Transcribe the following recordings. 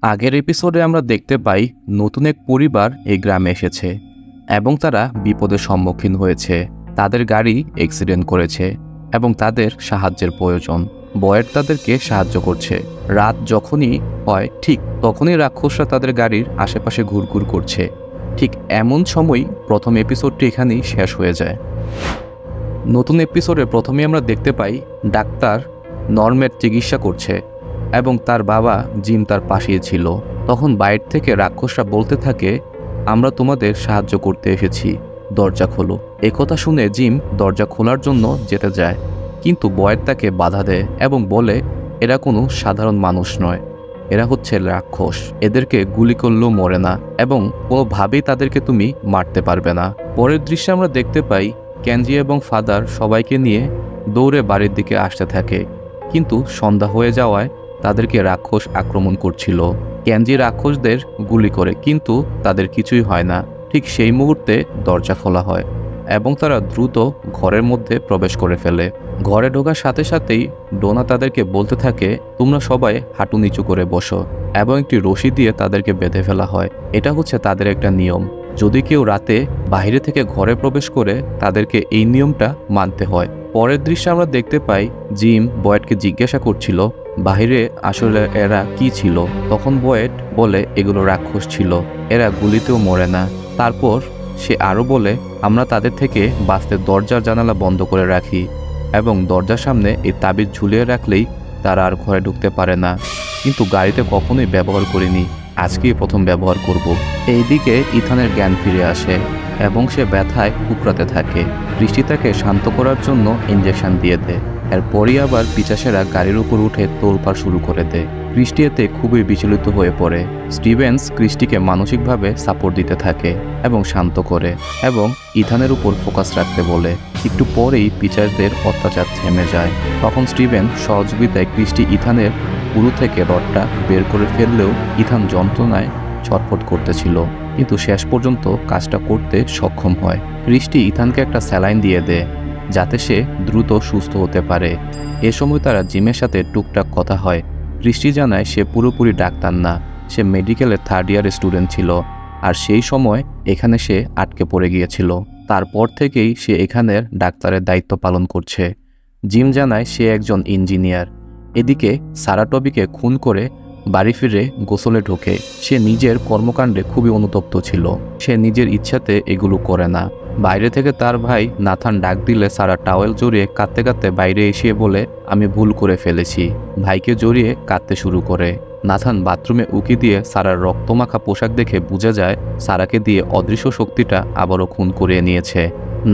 আগের এপিসোডে আমরা দেখতে পাই নতুন এক পরিবার এই গ্রামে এসেছে এবং তারা বিপদের সম্মুখীন হয়েছে। তাদের গাড়ি অ্যাক্সিডেন্ট করেছে এবং তাদের সাহায্যের প্রয়োজন। বয়েড তাদেরকে সাহায্য করছে। রাত যখনই হয় ঠিক তখনই রাক্ষসরা তাদের গাড়ির আশেপাশে ঘুরঘুর করছে। ঠিক এমন সময়ই প্রথম এপিসোডটি এখানেই শেষ হয়ে যায়। নতুন এপিসোডে প্রথমেই আমরা দেখতে পাই ডাক্তার নর্মের চিকিৎসা করছে এবং তার বাবা জিম তার পাশেই ছিল। তখন বাইরে থেকে রাক্ষসরা বলতে থাকে, আমরা তোমাদের সাহায্য করতে এসেছি, দরজা খোলো। একথা শুনে জিম দরজা খোলার জন্য যেতে যায়, কিন্তু বয়েড তাকে বাধা দেয় এবং বলে এরা কোনো সাধারণ মানুষ নয়, এরা হচ্ছে রাক্ষস। এদেরকে গুলি করলেও মরে না এবং কোনোভাবেই তাদেরকে তুমি মারতে পারবে না। পরের দৃশ্যে আমরা দেখতে পাই কেনজি এবং ফাদার সবাইকে নিয়ে দৌড়ে বাড়ির দিকে আসতে থাকে, কিন্তু সন্ধ্যা হয়ে যাওয়ায় তাদেরকে রাক্ষস আক্রমণ করছিল। কেনজি রাক্ষসদের গুলি করে, কিন্তু তাদের কিছুই হয় না। ঠিক সেই মুহূর্তে দরজা খোলা হয় এবং তারা দ্রুত ঘরের মধ্যে প্রবেশ করে ফেলে। ঘরে ঢোকার সাথে সাথেই ডোনা তাদেরকে বলতে থাকে, তোমরা সবাই হাঁটু নিচু করে বসো, এবং একটি রশি দিয়ে তাদেরকে বেঁধে ফেলা হয়। এটা হচ্ছে তাদের একটা নিয়ম। যদি কেউ রাতে বাইরে থেকে ঘরে প্রবেশ করে তাদেরকে এই নিয়মটা মানতে হয়। পরের দৃশ্যে আমরা দেখতে পাই জিম বয়েডকে জিজ্ঞাসা করছিল বাহিরে আসলে এরা কি ছিল। তখন বয়েড বলে এগুলো রাক্ষস ছিল, এরা গুলিতেও মরে না। তারপর সে আরও বলে আমরা তাদের থেকে বাঁচতে দরজার জানালা বন্ধ করে রাখি এবং দরজার সামনে এই তাবিজ ঝুলিয়ে রাখলেই তারা আর ঘরে ঢুকতে পারে না, কিন্তু গাড়িতে কখনোই ব্যবহার করিনি, আজকেই প্রথম ব্যবহার করব। এইদিকে ইথানের জ্ঞান ফিরে আসে এবং সে ব্যথায় কুকড়াতে থাকে। বৃষ্টি তাকে শান্ত করার জন্য ইঞ্জেকশন দিয়ে দেয়। এরপরই আবার পিচাসেরা গাড়ির উপর উঠে তোলপাড় শুরু করে দেয়। ক্রিস্টি এতে খুবই বিচলিত হয়ে পড়ে। স্টিভেন্স ক্রিস্টিকে মানসিকভাবে সাপোর্ট দিতে থাকে এবং শান্ত করে এবং ইথানের উপর ফোকাস রাখতে বলে। একটু পরেই পিচাসদের অত্যাচার থেমে যায়। তখন স্টিভেন সহযোগিতায় ক্রিস্টি ইথানের পুরো থেকে রডটা বের করে ফেললেও ইথান যন্ত্রণায় ছটফট করতেছিল, কিন্তু শেষ পর্যন্ত কাজটা করতে সক্ষম হয়। ক্রিস্টি ইথানকে একটা স্যালাইন দিয়ে দেয় যাতে সে দ্রুত সুস্থ হতে পারে। এ সময় তারা জিমের সাথে টুকটাক কথা হয়। ক্রিস্টি জানায় সে পুরোপুরি ডাক্তার না, সে মেডিকেলের 3rd ইয়ারের স্টুডেন্ট ছিল, আর সেই সময় এখানে সে আটকে পড়ে গিয়েছিল। তারপর থেকেই সে এখানের ডাক্তারের দায়িত্ব পালন করছে। জিম জানায় সে একজন ইঞ্জিনিয়ার। এদিকে সারা টবিকে খুন করে বাড়ি ফিরে গোসলে ঢোকে। সে নিজের কর্মকাণ্ডে খুবই অনুতপ্ত ছিল। সে নিজের ইচ্ছাতে এগুলো করে না। বাইরে থেকে তার ভাই নাথান ডাক দিলে সারা টাওয়েল জড়িয়ে কাঁদতে কাঁদতে বাইরে এসে বলে আমি ভুল করে ফেলেছি। ভাইকে জড়িয়ে কাঁদতে শুরু করে। নাথান বাথরুমে উকি দিয়ে সারার রক্তমাখা পোশাক দেখে বোঝা যায় সারাকে দিয়ে অদৃশ্য শক্তিটা আবারও খুন করিয়ে নিয়েছে।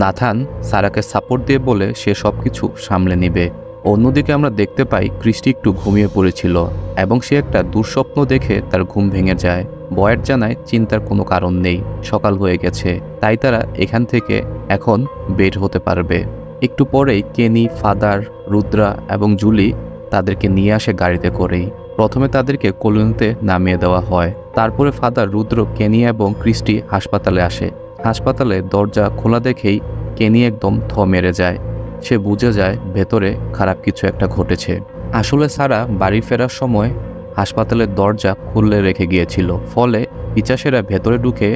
নাথান সারাকে সাপোর্ট দিয়ে বলে সে সবকিছু সামলে নিবে। অন্যদিকে আমরা দেখতে পাই ক্রিস্টি একটু ঘুমিয়ে পড়েছিল এবং সে একটা দুঃস্বপ্ন দেখে তার ঘুম ভেঙে যায়। বয়েড জানায় চিন্তার কোনো কারণ নেই, সকাল হয়ে গেছে, তাই তারা এখান থেকে এখন বের হতে পারবে। একটু পরেই কেনি, ফাদার, রুদ্রা এবং জুলি তাদেরকে নিয়ে আসে গাড়িতে করেই। প্রথমে তাদেরকে কলোনিতে নামিয়ে দেওয়া হয়। তারপরে ফাদার, রুদ্র, কেনি এবং ক্রিস্টি হাসপাতালে আসে। হাসপাতালে দরজা খোলা দেখেই কেনি একদম থ মেরে যায়। সে বুঝে যায় ভেতরে খারাপ কিছু একটা ঘটেছে। আসলে সারা বাড়ি ফেরার সময় হাসপাতালের দরজা খুলে রেখে গিয়েছিল, ফলে পিচাসেরা ভেতরে ঢুকে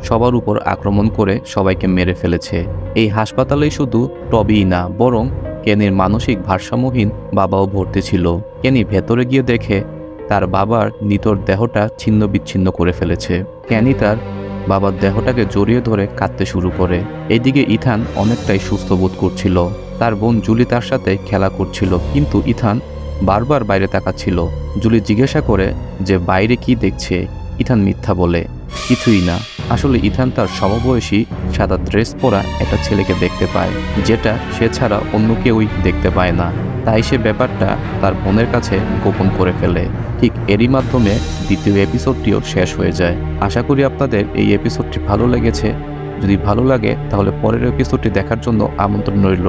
সবার উপর আক্রমণ করে সবাইকে মেরে ফেলেছে। এই হাসপাতালেই শুধু টবিই না, বরং কেনির মানসিক ভারসাম্যহীন বাবাও ভর্তি ছিল। কেনি ভেতরে গিয়ে দেখে তার বাবার নিতর দেহটা ছিন্ন বিচ্ছিন্ন করে ফেলেছে। কেনি তার বাবার দেহটাকে জড়িয়ে ধরে কাঁদতে শুরু করে। এইদিকে ইথান অনেকটাই সুস্থ বোধ করছিল। তার বোন জুলি তার সাথে খেলা করছিল, কিন্তু ইথান বারবার বাইরে তাকাচ্ছিল। জুলি জিজ্ঞাসা করে যে বাইরে কি দেখছে। ইথান মিথ্যা বলে কিছুই না। আসলে ইথান তার সমবয়সী সাদা ড্রেস পরা একটা ছেলেকে দেখতে পায়, যেটা সে ছাড়া অন্য কেউই দেখতে পায় না। তাই সে ব্যাপারটা তার বোনের কাছে গোপন করে ফেলে। ঠিক এরই মাধ্যমে দ্বিতীয় এপিসোডটিও শেষ হয়ে যায়। আশা করি আপনাদের এই এপিসোডটি ভালো লেগেছে। যদি ভালো লাগে তাহলে পরের এপিসোডটি দেখার জন্য আমন্ত্রণ রইল।